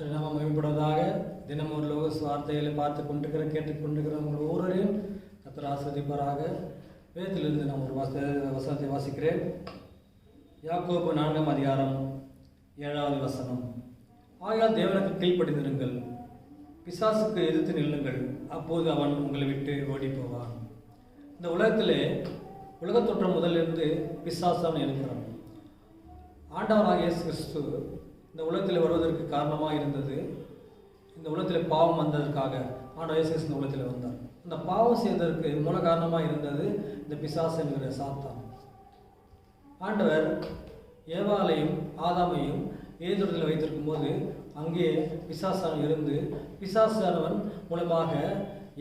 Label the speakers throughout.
Speaker 1: நாம் மேம்படுவதாக. தினம் ஒரு லோக வார்த்தைகளை பார்த்து கொண்டிருக்கிற கேட்டுக்கொண்டிருக்கிற உங்கள் ஒவ்வொருவரையும் கர்த்தர் ஆசீர்வதிப்பாராக. வேதத்திலிருந்து நான் ஒரு வசனத்தை வாசிக்கிறேன். யாக்கோபு 4 அதிகாரம் 7 ஆகையால் தேவனுக்கு கீழ்ப்படிந்திருங்கள், பிசாசுக்கு எதிர்த்து நில்லுங்கள், அப்போது அவன் உங்களை விட்டு ஓடி போவான். இந்த உலகத்திலே உலகத் தோற்றம் முதலிருந்து பிசாசான் இருக்கிறான். ஆண்டவராக இயேசு கிறிஸ்து இந்த உலகத்தில் வருவதற்கு காரணமாக இருந்தது. இந்த உலகத்தில் பாவம் வந்ததற்காக ஆண்டவர் இயேசு கிறிஸ்து இந்த உலகத்தில் வந்தார். அந்த பாவம் செய்வதற்கு மூல காரணமாக இருந்தது இந்த பிசாசு என்கிற சாத்தான். ஆண்டவர் ஏவாளையும் ஆதாமையும் ஏதோடத்தில் வைத்திருக்கும் போது அங்கே பிசாசானவன் இருந்து பிசாசானவன் மூலமாக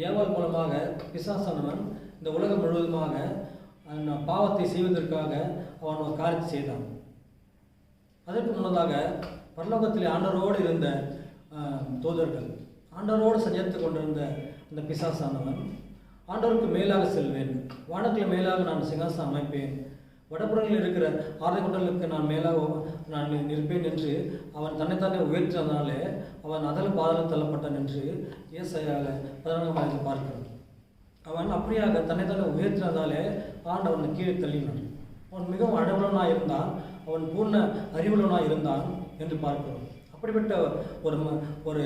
Speaker 1: ஏவாள் மூலமாக பிசாசானவன் இந்த உலகம் முழுவதுமாக பாவத்தை செய்வதற்காக அவன் ஒரு காரியத்தை செய்தான். அதற்கு முன்னதாக பரலோகத்தில் ஆண்டவரோடு இருந்த தூதர்கள், ஆண்டவரோடு சஞ்சரித்து கொண்டிருந்த அந்த பிசாசானவன் ஆண்டவருக்கு மேலாக செல்வேன், வானத்தில் மேலாக நான் சிங்காசனம் அமைப்பேன், வடபுறங்களில் இருக்கிற ஆறுகுண்டலுக்கு நான் மேலாக நான் நிற்பேன் என்று அவன் தன்னைத்தானே உயர்த்தினாலே அவன் அதல பாதலம் தள்ளப்பட்டான் என்று ஏசாயால 14 பார்க்கிறான். அவன் அப்படியாக தன்னைத்தானே உயர்த்தினதாலே ஆண்டவனை கீழே தள்ளினான். அவன் மிகவும் அழகுள்ளனாக இருந்தான், அவன் பூர்ண அறிவுள்ளனாக இருந்தான் என்று பார்க்கிறோம். அப்படிப்பட்ட ஒரு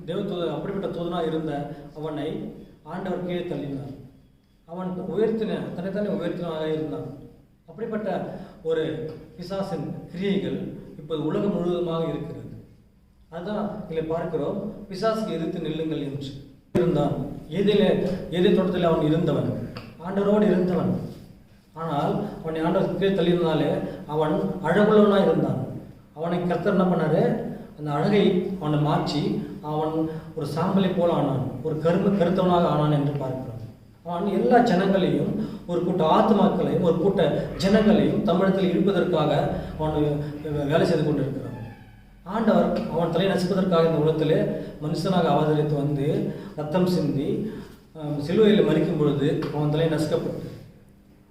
Speaker 1: தேவதூதன், அப்படிப்பட்ட தூதனாக இருந்த அவனை ஆண்டவர் கீழே தள்ளினார். அவன் தன்னைத்தானே உயர்த்தினாக இருந்தான். அப்படிப்பட்ட ஒரு பிசாசின் கிரியைகள் இப்போது உலகம் முழுவதுமாக இருக்கிறது. அதுதான் இதில் பார்க்கிறோம், பிசாசுக்கு எதிர்த்து நில்லுங்கள் என்று இருந்தான். ஏதே தோட்டத்தில் அவன் இருந்தவன், ஆண்டவரோடு இருந்தவன். ஆனால் அவனை ஆண்டவர் கீழே தள்ளினாலே அவன் அழகுள்ளவனாக இருந்தான். அவனை கர்த்தர் என்ன பண்ணாரு, அந்த அழகை அவனை மாற்றி அவன் ஒரு சாம்பலை போல ஆனான், ஒரு கருத்தவனாக ஆனான் என்று பார்க்கிறான். அவன் எல்லா ஜனங்களையும், ஒரு கூட்ட ஆத்மாக்களையும் ஒரு கூட்ட ஜனங்களையும் தமிழத்தில் இழுப்பதற்காக அவன் வேலை செய்து கொண்டிருக்கிறான். ஆண்டவர் அவன் தலையை நசுப்பதற்காக இந்த உலகத்திலே மனுஷனாக அவதரித்து வந்து ரத்தம் சிந்தி சிலுவையில் மறிக்கும் பொழுது அவன் தலையை நசுக்கப்பட்டு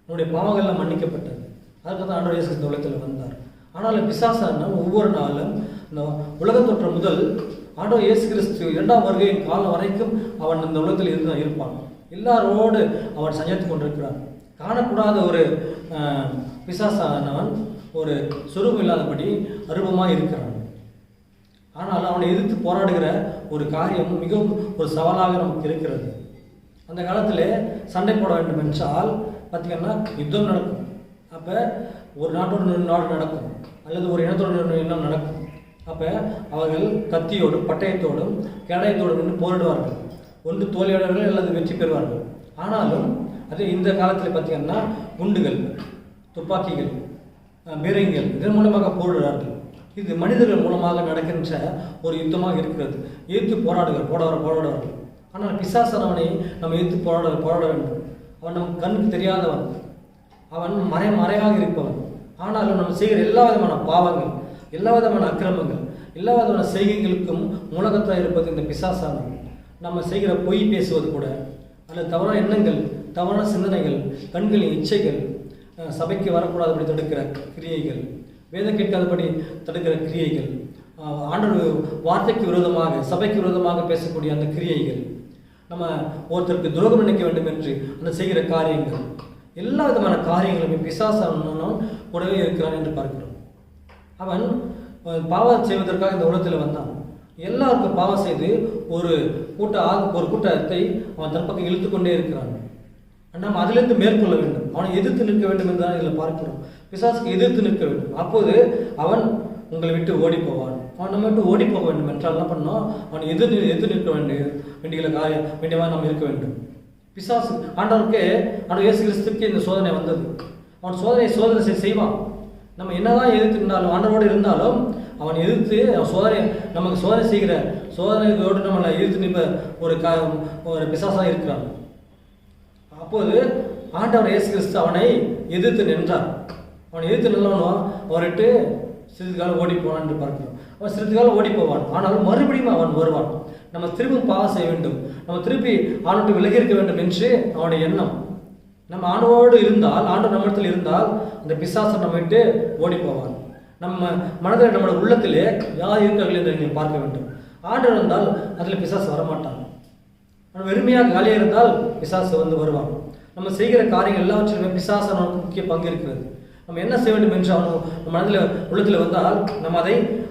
Speaker 1: அவனுடைய பாவங்கள்லாம் மன்னிக்கப்பட்டது. அதுக்கு தான் ஆண்டவர் இயேசு இந்த உலகத்தில் வந்தார். ஆனால் பிசாசான ஒவ்வொரு நாளும் இந்த உலக தோற்றம் முதல் ஆண்டவர் இயேசு கிறிஸ்து 2ஆம் வருகையின் காலம் வரைக்கும் அவன் இந்த உலகத்தில் இருப்பான். எல்லாரோடு அவன் சஞ்சரித்து கொண்டிருக்கிறான். காணக்கூடாத ஒரு பிசாசானவன் ஒரு சுரூபம் இல்லாதபடி அருவமாக இருக்கிறான். ஆனால் அவனை எதிர்த்து போராடுகிற ஒரு காரியம் மிகவும் ஒரு சவாலாக நமக்கு இருக்கிறது. அந்த காலத்தில் சண்டை போட வேண்டும் என்றால் பார்த்திங்கன்னா யுத்தம் நடக்கும். அப்போ ஒரு நாட்டோடு இன்னொரு நாடு நடக்கும், அல்லது ஒரு இனத்தோடு இன்னொரு இனம் நடக்கும். அப்போ அவர்கள் கத்தியோடும் பட்டயத்தோடும் கேடயத்தோடும் நின்று போரிடுவார்கள். ஒன்று தோல்வியாளர்கள் அல்லது வெற்றி பெறுவார்கள். ஆனாலும் அது இந்த காலத்தில் பார்த்திங்கன்னா குண்டுகள், துப்பாக்கிகள், பீரங்கிகள் இதன் மூலமாக போரிடுவார்கள். இது மனிதர்கள் மூலமாக நடக்கின்ற ஒரு யுத்தமாக இருக்கிறது. எதிர்த்து போராடுவார்கள். ஆனால் பிசாசானவனை நம்ம எதிர்த்து போராட வேண்டும். அவன் நம் கண்ணுக்கு தெரியாதவன், அவன் மறைவாக இருப்பவன். ஆனாலும் நம்ம செய்கிற எல்லா விதமான பாவங்கள், எல்லா விதமான அக்கிரமங்கள், எல்லா விதமான செய்கைகளுக்கும் மூலகத்தாக இருப்பது இந்த பிசாசானவன். நம்ம செய்கிற பொய் பேசுவது கூட, அல்லது தவறான எண்ணங்கள், தவறான சிந்தனைகள், கண்களின் இச்சைகள், சபைக்கு வரக்கூடாதபடி தடுக்கிற கிரியைகள், வேதம் கேட்காதபடி தடுக்கிற கிரியைகள், ஆண்டவர் வார்த்தைக்கு விரோதமாக சபைக்கு விரோதமாக பேசக்கூடிய அந்த கிரியைகள், நம்ம ஒருத்தருக்கு துரோகம் நினைக்க வேண்டும் என்று அந்த செய்கிற காரியங்கள், எல்லா விதமான காரியங்களுமே பிசாசானவன் கூடவே இருக்கிறான் என்று பார்க்கிறோம். அவன் பாவம் செய்வதற்காக இந்த உலகத்தில் வந்தான். எல்லாருக்கும் பாவம் செய்து ஒரு கூட்டத்தை அவன் தன் பக்கம் இழுத்து கொண்டே இருக்கிறான். நாம் அதிலிருந்து மேற்கொள்ள வேண்டும், அவனை எதிர்த்து நிற்க வேண்டும் என்று தான் இதில் பார்க்கிறோம். பிசாசுக்கு எதிர்த்து நிற்க வேண்டும். அப்போது அவன் உங்களை விட்டு ஓடி போவான். அவன் நம்ம விட்டு ஓடி போக வேண்டும் என்றால் என்ன பண்ணோம், அவன் எதிர்த்து நிற்க வேண்டியவன் நாம் இருக்க வேண்டும். பிசாசு ஆண்டவருக்கு இயேசு கிறிஸ்துக்கு இந்த சோதனை வந்தது. அவன் சோதனை செய்வான். நம்ம என்னதான் எதிர்த்து இருந்தாலும், ஆண்டவரோடு இருந்தாலும் அவன் எதிர்த்து நமக்கு சோதனை செய்கிற சோதனையோடு நம்மளை எதிர்த்து நிற்ப ஒரு பிசாசாக இருக்கிறான். அப்போது ஆண்டவர் இயேசு கிறிஸ்து அவனை எதிர்த்து நின்றார். அவனை எதிர்த்து நின்றவனோ அவர்கிட்ட சிறிது காலம் ஓடி போனான் என்று பார்க்கிறோம். அவன் சிறிது காலம் ஓடி போவான், ஆனாலும் மறுபடியும் அவன் வருவான். நம்ம திரும்பி பாவம் செய்ய வேண்டும், நம்ம திருப்பி ஆண்டோடு விலகி இருக்க வேண்டும் என்று அவனுடைய எண்ணம். நம்ம ஆண்டோடு இருந்தால், ஆண்டவர் நம்மிடத்தில் இருந்தால் அந்த பிசாசை நம்ம விட்டு ஓடி போவான். நம்ம மனதில் நம்மளோட உள்ளத்திலே யார் இருக்கிறார்கள் என்று நீங்கள் பார்க்க வேண்டும். ஆண்டவர் இருந்தால் அதில் பிசாசு வரமாட்டான். வெறுமையாக காலியாக இருந்தால் பிசாசு வருவான். நம்ம செய்கிற காரியங்கள் எல்லாவற்றிலுமே பிசாசு நமக்கு முக்கிய பங்கு இருக்கிறது. நம்ம என்ன செய்ய வேண்டும் என்று அவன் நம்ம மனதில் உள்ளத்தில் வந்தால் நம்ம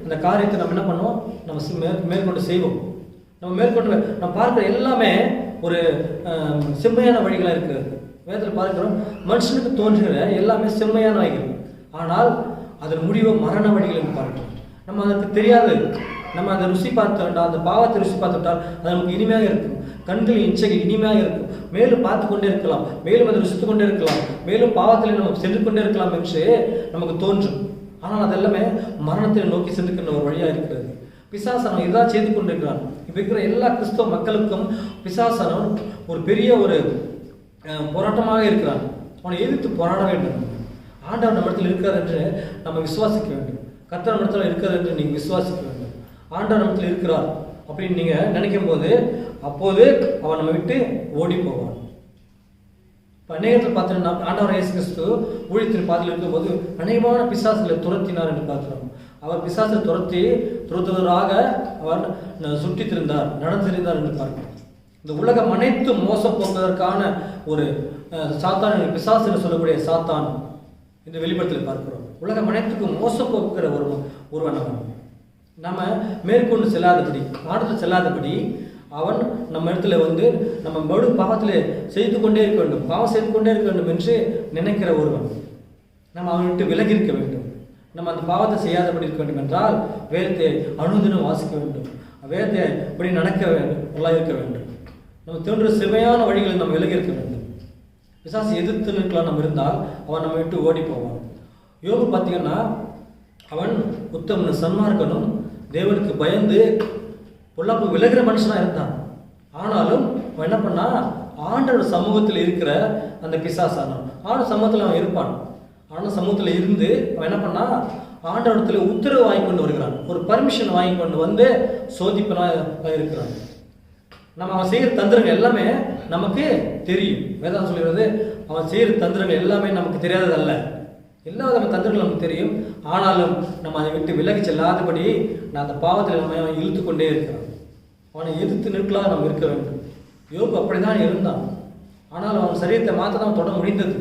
Speaker 1: அந்த காரியத்தை நம்ம என்ன பண்ணுவோம், நம்ம மேற்கொண்டு செய்வோம். நம்ம மேற்கொண்டு நம்ம பார்க்குற எல்லாமே ஒரு செம்மையான வழிகளாக இருக்கிறது. வேதத்தில் பார்க்கிறோம், மனுஷனுக்கு தோன்றுகிற எல்லாமே செம்மையான வழிகள், ஆனால் அதன் முடிவை மரண வழிகள் என்று பார்க்கிறோம். நம்ம அதற்கு தெரியாது. நம்ம அதை ருசி பார்த்து வேண்டாம், அந்த பாவத்தை ருசி பார்த்து விட்டால் அது நமக்கு இனிமையாக இருக்கும். கண்களின் இச்சைகள் இனிமையாக இருக்கும். மேலும் பார்த்து கொண்டே இருக்கலாம், மேலும் அதை ருசித்து கொண்டே இருக்கலாம், மேலும் பாவத்தில் நம்ம சென்று கொண்டே இருக்கலாம் என்று நமக்கு தோன்றும். ஆனால் அதெல்லாமே மரணத்தை நோக்கி சென்றுக்கின்ற ஒரு வழியாக இருக்கிறது. பிசாசனம் இதான் செய்து கொண்டிருக்கிறான். இப்போ இருக்கிற எல்லா கிறிஸ்தவ மக்களுக்கும் பிசாசனம் ஒரு பெரிய ஒரு போராட்டமாக இருக்கிறான். அவனை எதிர்த்து போராட வேண்டும். ஆண்டவர் நம்ம இடத்துல இருக்கிறார் என்று நம்ம விசுவாசிக்க வேண்டும். கர்த்தர் நம்ம இடத்துல இருக்கிறார் என்று நீங்கள் விசுவாசிக்க வேண்டும். ஆண்டவர் நம்ம இடத்துல இருக்கிறார் அப்படின்னு நீங்கள் நினைக்கும் போது அப்போது அவன் நம்ம விட்டு ஓடி போவான். இப்போ அநேகத்தில் பார்த்தீங்கன்னா ஆண்டவர் இயேசு கிறிஸ்து ஊழியத்தின் பாதையில் இருக்கும்போது அநேகமான பிசாசுகளை துரத்தினார் என்று பார்க்கிறோம். அவர் பிசாசை துரத்துவதாக அவர் சுற்றி திரிந்தார், நடந்திருந்தார் என்று பார்க்கிறோம். இந்த உலகம் அனைத்தும் மோசம் போக்குவதற்கான ஒரு சாத்தான், பிசாசு என்று சொல்லக்கூடிய சாத்தான் இந்த வெளிப்படத்தில் பார்க்கிறோம். உலகம் அனைத்துக்கும் மோசம் போக்குகிற ஒருவன் அவன். நம்ம மேற்கொண்டு செல்லாதபடி, ஆண்டத்தில் செல்லாதபடி அவன் நம்ம இடத்துல நம்ம மறு பாவத்தில் செய்து கொண்டே இருக்க வேண்டும், பாவம் செய்து கொண்டே இருக்க வேண்டும் என்று நினைக்கிற ஒருவன். நம்ம அவன் விட்டு விலகி இருக்க வேண்டும். நம்ம அந்த பாவத்தை செய்யாதபடி இருக்க வேண்டும் என்றால் வேதத்தை அனுதினம் வாசிக்க வேண்டும், வேதத்தை இப்படி நடக்க வேண்டும், எல்லாம் இருக்க வேண்டும். நம்ம தோன்ற செவையான வழிகளில் நம்ம விலகி இருக்க வேண்டும். பிசாசு எதிர்த்து நிற்கலாம் நம்ம இருந்தால் அவன் நம்ம விட்டு ஓடி போவான். யோபு பார்த்தீங்கன்னா அவன் உத்தமனும் சன்மார்க்கனும் தேவனுக்கு பயந்து பொல்லாப்பு விலகிற மனுஷனாக இருந்தான். ஆனாலும் அவன் என்ன பண்ணா, ஆண்டவர் சமூகத்தில் இருக்கிற அந்த பிசாசானான். ஆண்டவர் சமூகத்தில் அவன் இருப்பான். ஆண்டவர் சமூகத்தில் இருந்து அவன் என்ன பண்ணா, ஆண்டவரத்தில் உத்தரவு வாங்கி கொண்டு வருகிறான், ஒரு பர்மிஷன் வாங்கி கொண்டு சோதிப்பனாக இருக்கிறான். நம்ம அவன் செய்கிற தந்திரங்கள் எல்லாமே நமக்கு தெரியும். வேதம் சொல்கிறது அவன் செய்கிற தந்திரங்கள் எல்லாமே நமக்கு தெரியாததல்ல, எல்லா விதமான தந்திரங்கள் நமக்கு தெரியும். ஆனாலும் நம்ம அதை விட்டு விலகி செல்லாதபடி நான் அந்த பாவத்தில் நம்ம இழுத்து கொண்டே இருக்கிறான். அவனை எதிர்த்து நிற்கலாம் நம்ம இருக்க வேண்டும். யோபு அப்படிதான் இருந்தான். ஆனால் அவன் சரீரத்தை மாற்ற தான் தொட முடிந்தது.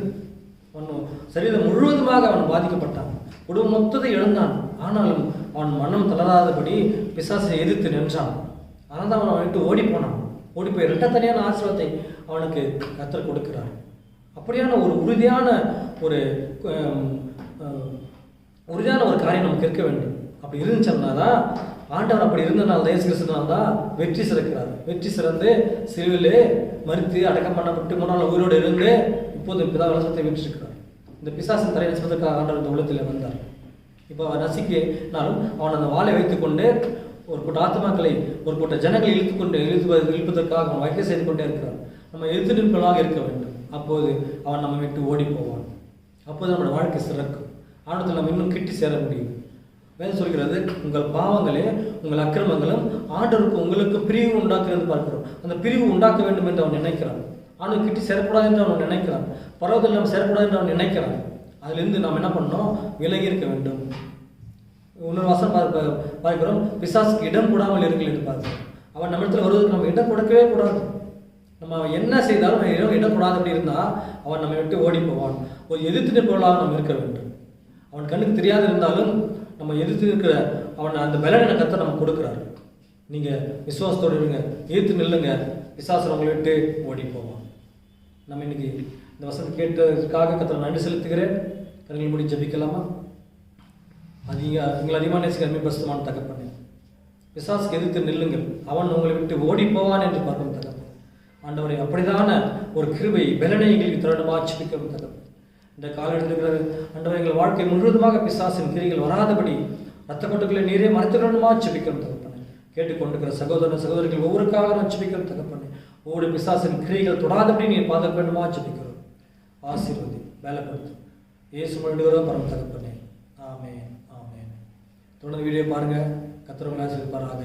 Speaker 1: அவன் சரீரம் முழுவதுமாக அவன் பாதிக்கப்பட்டான், குடும்பம் மொத்தத்தை இழந்தான். ஆனாலும் அவன் மனம் தளராதபடி பிசாசை எதிர்த்து நின்றான். ஆனால் தான் அவனை விட்டு ஓடி போனான். ஓடி போய் இரட்டத்தனியான ஆசீர்வாதத்தை அவனுக்கு கர்த்தர் கொடுக்கிறார். அப்படியான ஒரு உறுதியான ஒரு காரியம் நமக்கு இருக்க வேண்டும். அப்படி இருந்துச்சோம்னா தான் ஆண்டவர் அப்படி இருந்தனால இயேசு கிறிஸ்துனால்தான் வெற்றி சிறக்கிறார். வெற்றி சிறந்து சிலுவிலே மரித்து அடக்கம் பண்ணப்பட்டு 3 நாள் உயிரோடு இருந்து இப்போது பிதா வலசத்தை வெற்றிருக்கிறார். இந்த பிசாசின் தலை நசுவதற்காக ஆண்டவர் இந்த உலகத்தில் வந்தார். இப்போ அவன் நசிக்கினாலும் அவன் அந்த வாளை வைத்துக்கொண்டு ஒரு கூட்ட ஆத்மாக்களை, ஒரு கூட்ட ஜனங்களை இழுப்பதற்காக அவன் வைக்க செய்து கொண்டே இருக்கிறான். நம்ம எதிர்த்து நிற்பதாக இருக்க வேண்டும். அப்போது அவன் நம்ம விட்டு ஓடி போவான். அப்போது நம்மளோட வாழ்க்கை சிறக்கும். ஆண்டத்தில் நம்ம இன்னும் கிட்டி சேர முடியும். வேதம் சொல்கிறது, உங்கள் பாவங்களே உங்கள் அக்கிரமங்களும் ஆண்டவருக்கு உங்களுக்கு பிரிவு உண்டாக்குறது பார்க்கிறோம். அந்த பிரிவு உண்டாக்க வேண்டும் என்று அவன் நினைக்கிறான். ஆண்டவர் கிட்டி சேரக்கூடாது என்று அவன் நினைக்கிறான். பரவத்தில் நம்ம சேரக்கூடாது என்று அவன் நினைக்கிறான். அதிலிருந்து நாம் என்ன பண்ணோம், விலகி இருக்க வேண்டும். இன்னொரு வாசம் பார்க்கிறோம், பிசாசுக்கு இடம் கூடாமல் இருங்கள் என்று பார்க்கிறோம். அவன் நம்ம இடத்துல வருவதற்கு நம்ம இடம் கொடுக்கவே கூடாது. நம்ம என்ன செய்தாலும் இடக்கூடாது அப்படி இருந்தால் அவன் நம்ம விட்டு ஓடி போவான். ஒரு எதிர்த்து நிற்பவர்களாக நம்ம இருக்க வேண்டும். அவன் கண்ணுக்கு தெரியாது இருந்தாலும் நம்ம எதிர்த்து இருக்கிற அவன் அந்த பலனை கர்த்தர் நமக்கு கொடுக்குறாரு. நீங்கள் விசுவாசத்தோடு இருங்க, எதிர்த்து நில்லுங்க, பிசாசு உங்களை விட்டு ஓடி போவான். நம்ம இன்னைக்கு இந்த வசனம் கேட்டதுக்காக கர்த்தர் நன்றி செலுத்துகிறேன். கண்கள் மூடி ஜெபிக்கலாமா? எங்களை அதிகமாக நேசிக்க அருமை பரிசுத்தமான தகப்பனே, பிசாசுக்கு எதிர்த்து நில்லுங்கள், அவன் உங்களை விட்டு ஓடி போவான் என்று பார்க்கும் தகப்பன். ஆண்டவரை அப்படிதான ஒரு கிருபை பலனை எங்களுக்கு திரண்டமாக ஜெபிக்கும் தகப்பன். இந்த காலகட்டத்தில் ஆண்டவரை எங்கள் வாழ்க்கை முழுவதுமாக பிசாசின் கிரிகள் வராதபடி ரத்த கொட்டுகளை நீரே மறைத்துடணுமாக ஜெபிக்கும் தகப்பனே. கேட்டுக்கொண்டிருக்கிற சகோதரிகள் ஒவ்வொருக்காக நான் ஜெபிக்கும் தகப்பனே. ஒவ்வொரு பிசாசின் கிரிகள் தொடாதபடி நீர் பாதுகாக்க வேண்டுமா ஜெபிக்கிறோம். ஆசீர்வதி, வேலைப்படுத்தும் இயேசு வேண்டுகிறோம் பரம தகப்பனே. ஆமென், ஆமென். தொடர்ந்து வீடியோ பாருங்கள். கர்த்தர் உங்களை ஆசீர்வதிப்பாராக.